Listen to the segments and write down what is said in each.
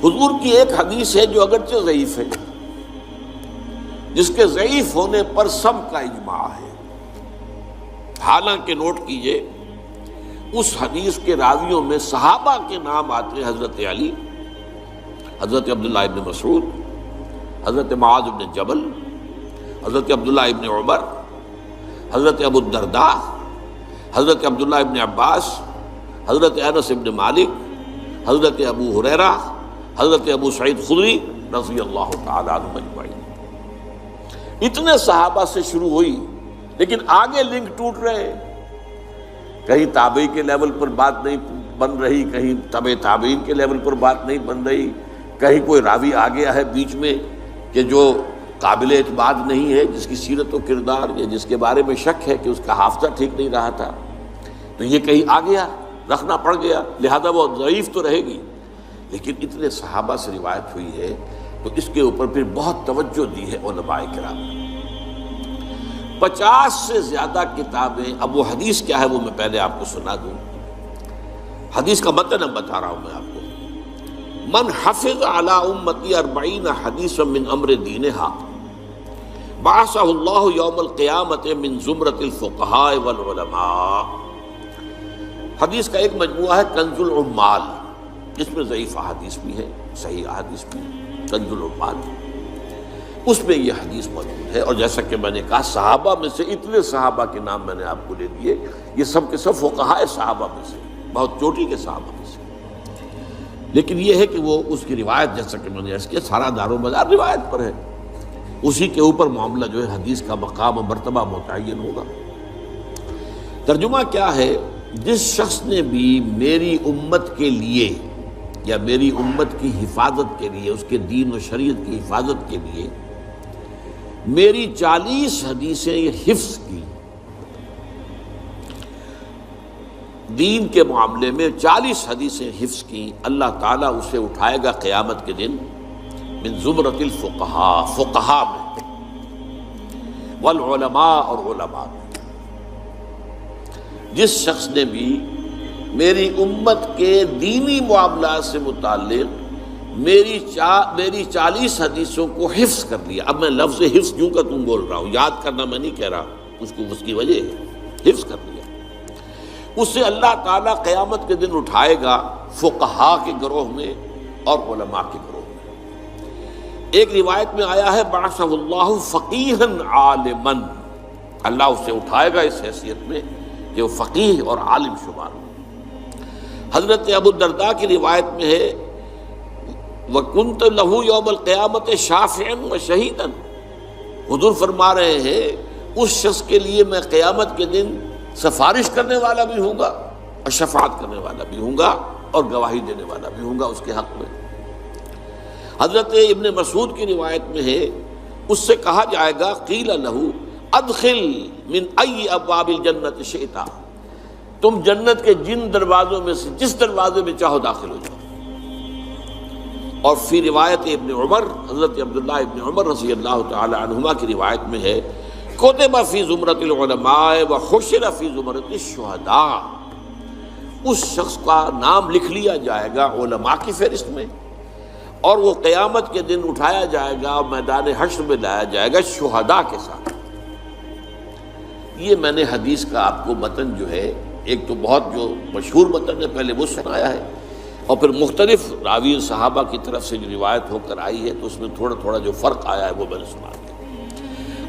حضور کی ایک حدیث ہے جو اگرچہ ضعیف ہے، جس کے ضعیف ہونے پر سب کا اجماع ہے، حالانکہ نوٹ کیجئے اس حدیث کے راویوں میں صحابہ کے نام آتے ہیں، حضرت علی، حضرت عبداللہ ابن مسعود، حضرت معاذ ابن جبل، حضرت عبداللہ ابن عمر، حضرت ابو الدرداء، حضرت عبداللہ ابن عباس، حضرت انس ابن مالک، حضرت ابو ہریرہ، حضرت ابو سعید خدری رضی اللہ تعالی عنہم اجمعین۔ اتنے صحابہ سے شروع ہوئی، لیکن آگے لنک ٹوٹ رہے ہیں، کہیں تابعی کے لیول پر بات نہیں بن رہی، کہیں تبع تابعین کے لیول پر بات نہیں بن رہی، کہیں کوئی راوی آ گیا ہے بیچ میں کہ جو قابل اعتماد نہیں ہے، جس کی سیرت و کردار یا جس کے بارے میں شک ہے کہ اس کا حافظہ ٹھیک نہیں رہا تھا، تو یہ کہیں آ گیا، رکھنا پڑ گیا، لہذا وہ ضعیف تو رہے گی۔ لیکن اتنے صحابہ سے روایت ہوئی ہے تو اس کے اوپر پھر بہت توجہ دی ہے علماء کرام نے۔ 50 سے زیادہ کتابیں، اب وہ حدیث کیا ہے وہ میں پہلے آپ کو سنا دوں۔ حدیث کا متن اب بتا رہا ہوں میں آپ کو۔ من حفظ علی امتی 40 حدیثا من امر دینہا بعثہ اللہ یوم القیامت من زمرۃ الفقہاء والعلماء۔ حدیث کا ایک مجموعہ ہے کنز العمال، جس میں ضعیف احادیث بھی ہے، صحیح احادیث بھی ہے، کنز العمال، اس میں یہ حدیث موجود ہے۔ اور جیسا کہ میں نے کہا صحابہ میں سے اتنے صحابہ کے نام میں نے آپ کو لے دیے، یہ سب کے سب فقہاء صحابہ میں سے، بہت چوٹی کے صحابہ میں سے۔ لیکن یہ ہے کہ وہ اس کی روایت، جیسا کہ میں نے عرض کیا، سارا دار و مدار روایت پر ہے، اسی کے اوپر معاملہ جو ہے حدیث کا مقام و مرتبہ متعین ہوگا۔ ترجمہ کیا ہے؟ جس شخص نے بھی میری امت کے لیے یا میری امت کی حفاظت کے لیے، اس کے دین و شریعت کی حفاظت کے لیے میری 40 حدیثیں حفظ کی، دین کے معاملے میں 40 حدیثیں حفظ کی، اللہ تعالیٰ اسے اٹھائے گا قیامت کے دن من زمرۃ الفقہاء، فقہاء میں، والعلماء، اور علماء میں۔ جس شخص نے بھی میری امت کے دینی معاملات سے متعلق میری 40 حدیثوں کو حفظ کر لیا۔ اب میں لفظ حفظ کیوں کا تم بول رہا ہوں، یاد کرنا میں نہیں کہہ رہا، اس کی وجہ ہے، حفظ کر لیا، اسے اللہ تعالیٰ قیامت کے دن اٹھائے گا فقہاء کے گروہ میں اور علماء کے گروہ میں۔ ایک روایت میں آیا ہے بعثہ اللہ فقیہا عالما، اللہ اسے اٹھائے گا اس حیثیت میں کہ وہ فقیہ اور عالم شمار ہو۔ حضرت ابو الدرداء کی روایت میں ہے وَكُنْتَ لَهُ يَوْمَ الْقِيَامَةِ شَافِعًا وَشَهِيدًا، حضور فرما رہے ہیں اس شخص کے لیے میں قیامت کے دن سفارش کرنے والا بھی ہوں گا اور شفاعت کرنے والا بھی ہوں گا اور گواہی دینے والا بھی ہوں گا اس کے حق میں۔ حضرت ابن مسعود کی روایت میں ہے اس سے کہا جائے گا قیل لہ ادخل من ای ابواب الجنت شئت، تم جنت کے جن دروازوں میں سے جس دروازے میں چاہو داخل ہو جاؤ۔ اور فی روایت ابن عمر، حضرت عبداللہ ابن عمر رضی اللہ تعالی عنہما کی روایت میں ہے کتب فی زمرۃ العلماء وحشر فی زمرۃ الشہداء، اس شخص کا نام لکھ لیا جائے گا علماء کی فہرست میں، اور وہ قیامت کے دن اٹھایا جائے گا اور میدان حشر میں لایا جائے گا شہداء کے ساتھ۔ یہ میں نے حدیث کا آپ کو متن جو ہے، ایک تو بہت جو مشہور متن ہے پہلے وہ سنایا ہے، اور پھر مختلف راوی صحابہ کی طرف سے جو روایت ہو کر آئی ہے تو اس میں تھوڑا تھوڑا جو فرق آیا ہے وہ میں نے سنا دیا۔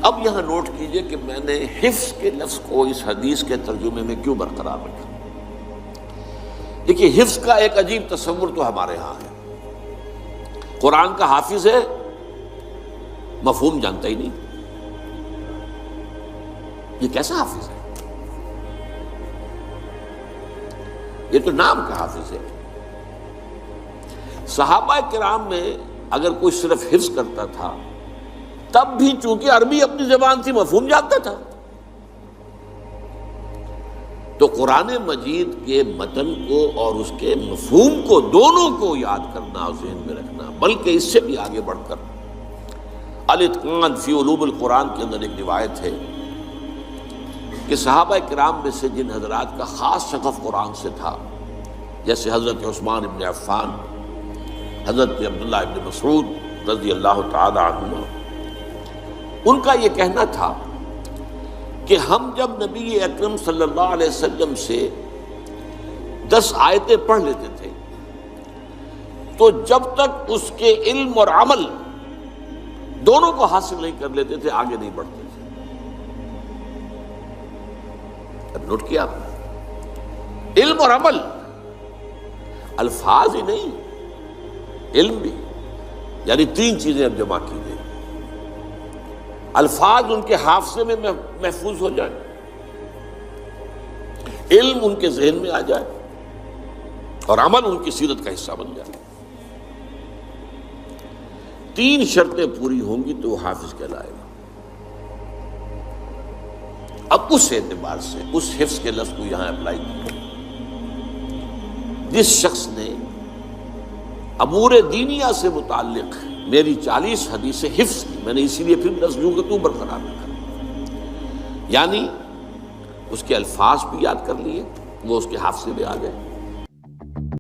اب یہاں نوٹ کیجئے کہ میں نے حفظ کے لفظ کو اس حدیث کے ترجمے میں کیوں برقرار رکھا۔ دیکھیے حفظ کا ایک عجیب تصور تو ہمارے ہاں ہے، قرآن کا حافظ ہے، مفہوم جانتا ہی نہیں، یہ کیسا حافظ ہے؟ یہ تو نام کا حافظ ہے۔ صحابہ کرام میں اگر کوئی صرف حفظ کرتا تھا تب بھی چونکہ عربی اپنی زبان تھی مفہوم جانتا تھا، تو قرآن مجید کے متن کو اور اس کے مفہوم کو دونوں کو یاد کرنا اور ذہن میں رکھنا، بلکہ اس سے بھی آگے بڑھ کر الاتقان فی علوم القرآن کے اندر ایک روایت ہے کہ صحابہ کرام میں سے جن حضرات کا خاص شغف قرآن سے تھا، جیسے حضرت عثمان ابن عفان حضرت عبداللہ ابن مسعود رضی اللہ تعالی عنہ، ان کا یہ کہنا تھا کہ ہم جب نبی اکرم صلی اللہ علیہ وسلم سے 10 آیتیں پڑھ لیتے تھے تو جب تک اس کے علم اور عمل دونوں کو حاصل نہیں کر لیتے تھے آگے نہیں بڑھتے تھے۔ اب نوٹ کیا آپ نے؟ علم اور عمل، الفاظ ہی نہیں، علم بھی، یعنی 3 چیزیں اب جمع کی گئی۔ الفاظ ان کے حافظے میں محفوظ ہو جائے، علم ان کے ذہن میں آ جائے، اور عمل ان کی سیرت کا حصہ بن جائے۔ 3 شرطیں پوری ہوں گی تو وہ حافظ کہلائے گا۔ اب اس اعتبار سے اس حفظ کے لفظ کو یہاں اپلائی کیا، جس شخص نے امور دینیہ سے متعلق میری 40 حدیثیں حفظ کی، میں نے اسی لیے پھر لفظ یوں کہ تو برقرار رکھا، یعنی اس کے الفاظ بھی یاد کر لیے، وہ اس کے حافظے میں آ گئے،